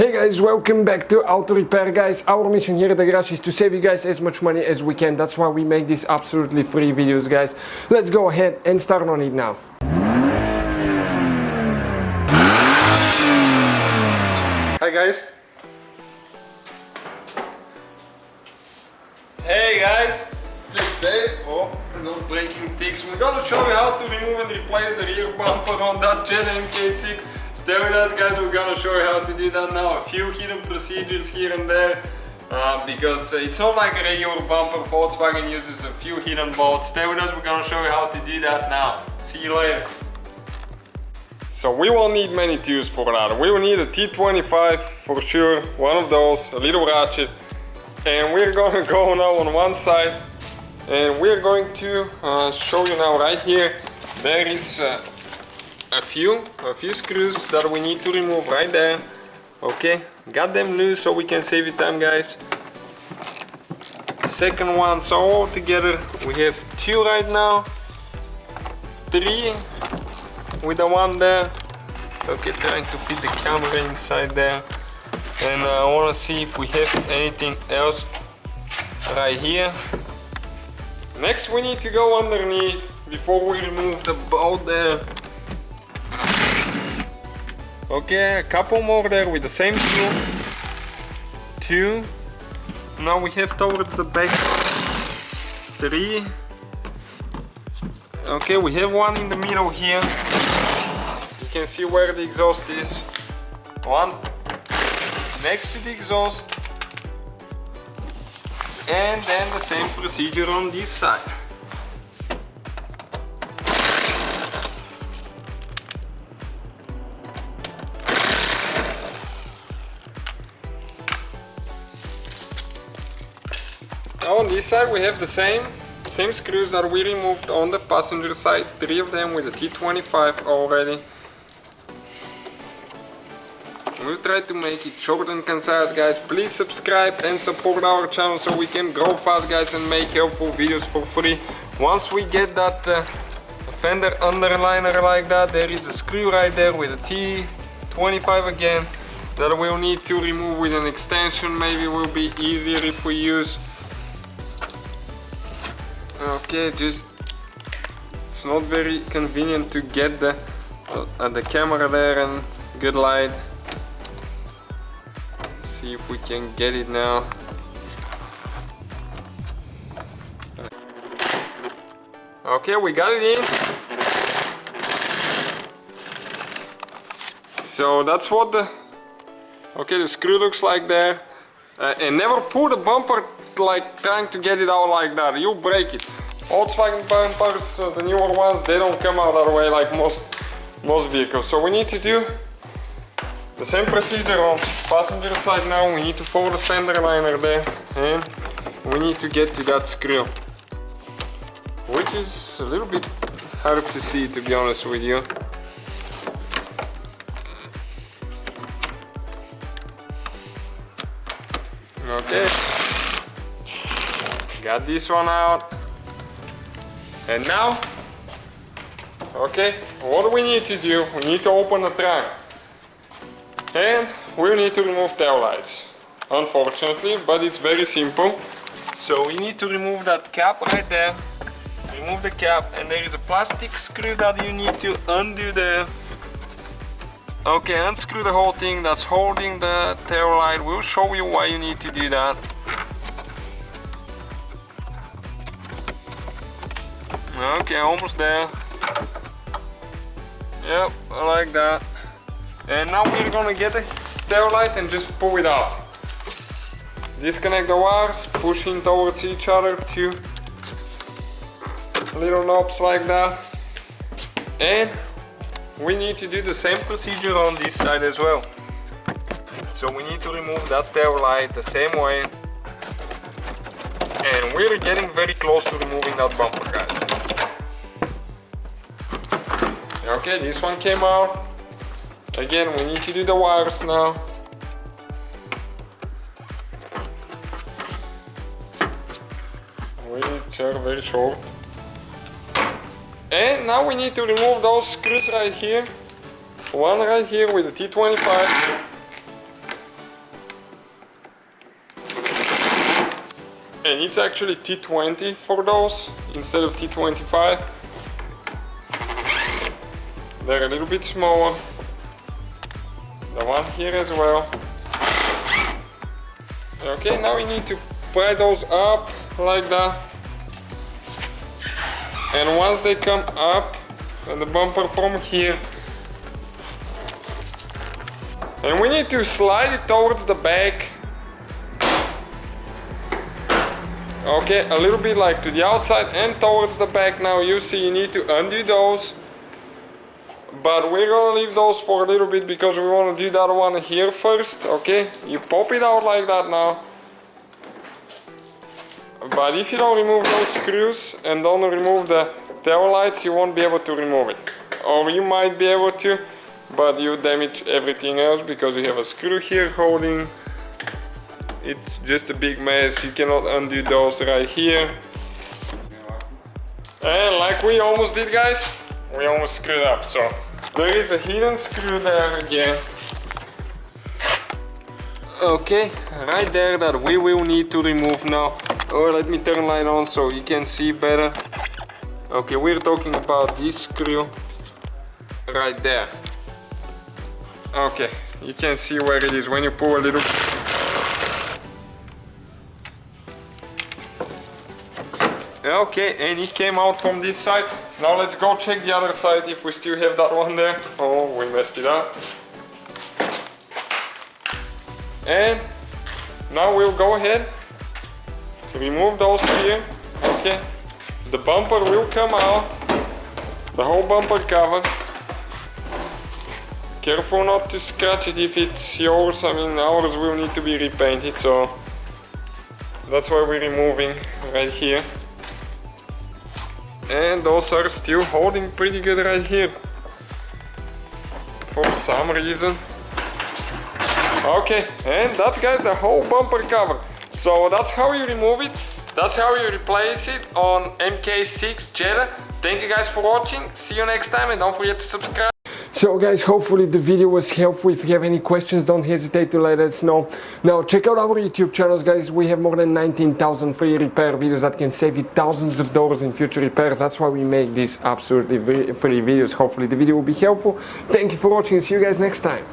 Hey guys, welcome back to Auto Repair guys. Our mission here at the garage is to save you guys as much money as we can. That's why we make these absolutely free videos guys. Let's go ahead and start on it now. Hi guys. Hey guys. Today, not breaking things. We're gonna show you how to remove and replace the rear bumper on that Jetta MK6. Stay with us guys, we're gonna show you how to do that now. A few hidden procedures here and there because it's not like a regular bumper. Volkswagen uses a few hidden bolts. Stay with us, we're gonna show you how to do that now. See you later. So we won't need many tools for that. We will need a T25 for sure, one of those, a little ratchet. And we're going to go now on one side and we're going to show you now right here. There is a few screws that we need to remove right there. Okay, got them loose so we can save you time guys. Second one, so all together we have two right now, three with the one there. Okay, trying to fit the camera inside there. And I want to see if we have anything else right here. Next we need to go underneath before we remove the bolt there. Okay, a couple more there with the same tool. Two. Now we have towards the back. Three. Okay, we have one in the middle here. You can see where the exhaust is. One next to the exhaust. And then the same procedure on this side. Now on this side we have the same screws that we removed on the passenger side, three of them with a T25 already. We'll try to make it short and concise guys. Please subscribe and support our channel so we can grow fast guys and make helpful videos for free. Once we get that fender underliner like that, there is a screw right there with a T25 again that we'll need to remove with an extension. Maybe will be easier if we use. Okay, just it's not very convenient to get the camera there and good light. See if we can get it now. Okay, we got it in. So that's what the screw looks like there. And never pull the bumper like trying to get it out like that. You'll break it. Volkswagen bumpers, the newer ones, they don't come out that way like most vehicles. So we need to do the same procedure on passenger side now. We need to follow the fender liner there and we need to get to that screw, which is a little bit hard to see, to be honest with you. Okay, got this one out. And now, okay, what do we need to do? We need to open the trunk. And we need to remove taillights, unfortunately, but it's very simple. So we need to remove that cap right there. Remove the cap, and there is a plastic screw that you need to undo there. Okay, unscrew the whole thing that's holding the taillight. We'll show you why you need to do that. Okay, almost there. Yep, I like that. And now we're gonna get the taillight and just pull it out. Disconnect the wires, pushing towards each other, two little knobs like that. And we need to do the same procedure on this side as well. So we need to remove that taillight the same way. And we're getting very close to removing that bumper, guys. Okay, this one came out. Again, we need to do the wires now. Which are very short. And now we need to remove those screws right here. One right here with the T25. and it's actually T20 for those instead of T25. They're a little bit smaller. The one here as well. Okay, now we need to pry those up like that. And once they come up, and the bumper from here, and we need to slide it towards the back. Okay, a little bit like to the outside and towards the back. Now you see you need to undo those. But we're gonna leave those for a little bit because we want to do that one here first. Okay, you pop it out like that now. But if you don't remove those screws and don't remove the tail lights, you won't be able to remove it. Or you might be able to, but you damage everything else because you have a screw here holding. It's just a big mess. You cannot undo those right here. And like we almost did, guys, we almost screwed up. So there is a hidden screw there again. Okay, right there that we will need to remove now. Or let me turn light on so you can see better. Okay, we're talking about this screw right there. Okay, you can see where it is when you pull a little. Okay, and it came out from this side. Now let's go check the other side if we still have that one there. Oh, we messed it up. And now we'll go ahead, remove those here. Okay, the bumper will come out, the whole bumper cover. Careful not to scratch it if it's yours. I mean, ours will need to be repainted, so that's why we're removing right here. And those are still holding pretty good right here for some reason. Okay, and that's, guys, the whole bumper cover. So that's how you remove it. That's how you replace it on MK6 Jetta. Thank you guys for watching. See you next time, and don't forget to subscribe. So guys, hopefully the video was helpful. If you have any questions, don't hesitate to let us know. Now check out our YouTube channels, guys. We have more than 19,000 free repair videos that can save you thousands of dollars in future repairs. That's why we make these absolutely free videos. Hopefully the video will be helpful. Thank you for watching. See you guys next time.